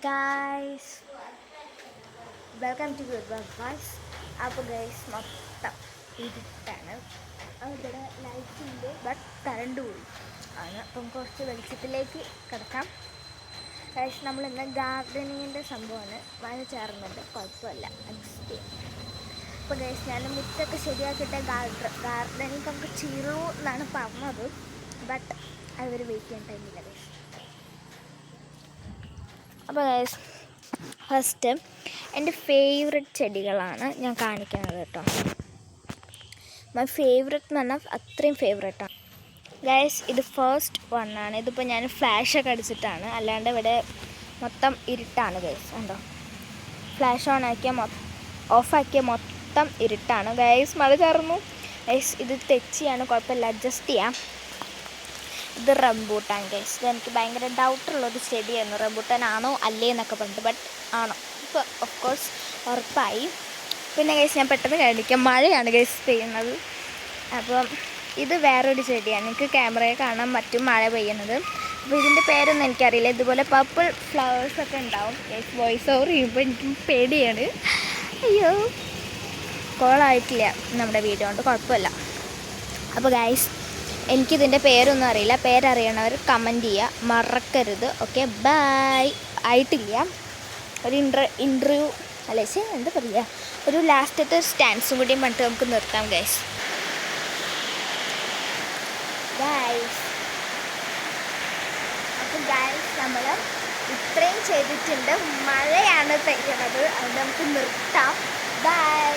Guys, welcome to good guys. അപ്പോൾ guys മൊത്തം ഇരുട്ടാണ്. ഇവിടെ ലൈറ്റ് ഉണ്ട്, ബട്ട് കറണ്ട് പോയി ആണ്. അപ്പം കുറച്ച് വെളിച്ചത്തിലേക്ക് കിടക്കാം. ഗൈസ്, നമ്മളിന്ന് ഗാർഡനിങ്ങിൻ്റെ സംഭവമാണ്. മഴ ചേർന്നുണ്ട്, കുഴപ്പമില്ല, അഡ്ജസ്റ്റ് ചെയ്യാം. അപ്പോൾ ഗൈസ്, ഞാൻ മുറ്റൊക്കെ ശരിയാക്കിയിട്ട് ഗാർഡനിങ് നമുക്ക് ചെയ്യൂ എന്നാണ് പറഞ്ഞത്, ബട്ട് അവർ വെയിറ്റ് ചെയ്യാൻ ടൈമില്ല ഗൈസ്. അപ്പോൾ ഗൈസ്, ഫസ്റ്റ് എൻ്റെ ഫേവററ്റ് ചെടികളാണ് ഞാൻ കാണിക്കുന്നത് കേട്ടോ. മൈ ഫേവററ്റ് എന്ന് പറഞ്ഞാൽ അത്രയും ഫേവററ്റാണ് ഗൈസ്. ഇത് ഫസ്റ്റ് വണ്ണാണ്. ഇതിപ്പോൾ ഞാൻ ഫ്ലാഷൊക്കെ അടിച്ചിട്ടാണ്, അല്ലാണ്ട് ഇവിടെ മൊത്തം ഇരുട്ടാണ് ഗൈസ്. കണ്ടോ, ഫ്ലാഷ് ഓഫാക്കിയ മൊത്തം ഇരുട്ടാണ് ഗൈസ്. മഴ ചേർന്നു ഗൈസ്. ഇത് തെച്ചിയാണ്, കുഴപ്പമില്ല, അഡ്ജസ്റ്റ് ചെയ്യാം. ഇത് റംബൂട്ടാൻ ഗൈസ്. ഇതെനിക്ക് ഭയങ്കര ഡൗട്ടുള്ളൊരു ചെടിയായിരുന്നു, റംബൂട്ടാനാണോ അല്ലേ എന്നൊക്കെ പറഞ്ഞിട്ട്. ബട്ട് ആണോ, ഇപ്പോൾ ഓഫ് കോഴ്സ് ഉറപ്പായി. പിന്നെ ഗൈസ്, ഞാൻ പെട്ടെന്ന് കാണിക്കാം. മഴയാണ് ഗൈസ് പെയ്യുന്നത്. അപ്പം ഇത് വേറൊരു ചെടിയാണ്, എനിക്ക് ക്യാമറയിൽ കാണാൻ പറ്റും മഴ പെയ്യുന്നത്. അപ്പോൾ ഇതിൻ്റെ പേരൊന്നും എനിക്കറിയില്ല. ഇതുപോലെ പർപ്പിൾ ഫ്ലവേഴ്സൊക്കെ ഉണ്ടാവും ഗൈസ്. വോയിസ് ഓവർ ചെയ്യുമ്പോൾ എനിക്ക് പേടിയാണ്. അയ്യോ, കോളായിട്ടില്ല നമ്മുടെ വീഡിയോ കൊണ്ട്, കുഴപ്പമില്ല. അപ്പോൾ ഗൈസ്, എനിക്കിതിൻ്റെ പേരൊന്നും അറിയില്ല. പേരറിയണവർ കമൻറ്റ് ചെയ്യുക, മറക്കരുത്. Okay, bye. ആയിട്ടില്ല, ഒരു ഇൻ്റർവ്യൂ അല്ലേ, എന്താ പറയുക, ഒരു ലാസ്റ്റത്തെ സ്റ്റാൻസും കൂടിയും പറഞ്ഞിട്ട് നമുക്ക് നിർത്താം ഗൈസ്. അപ്പോൾ ഗൈസ്, നമ്മൾ ഇത്രയും ചെയ്തിട്ടുണ്ട്. മഴയാണ് പെയ്യണത്, അതുകൊണ്ട് നമുക്ക് നിർത്താം. ബൈ.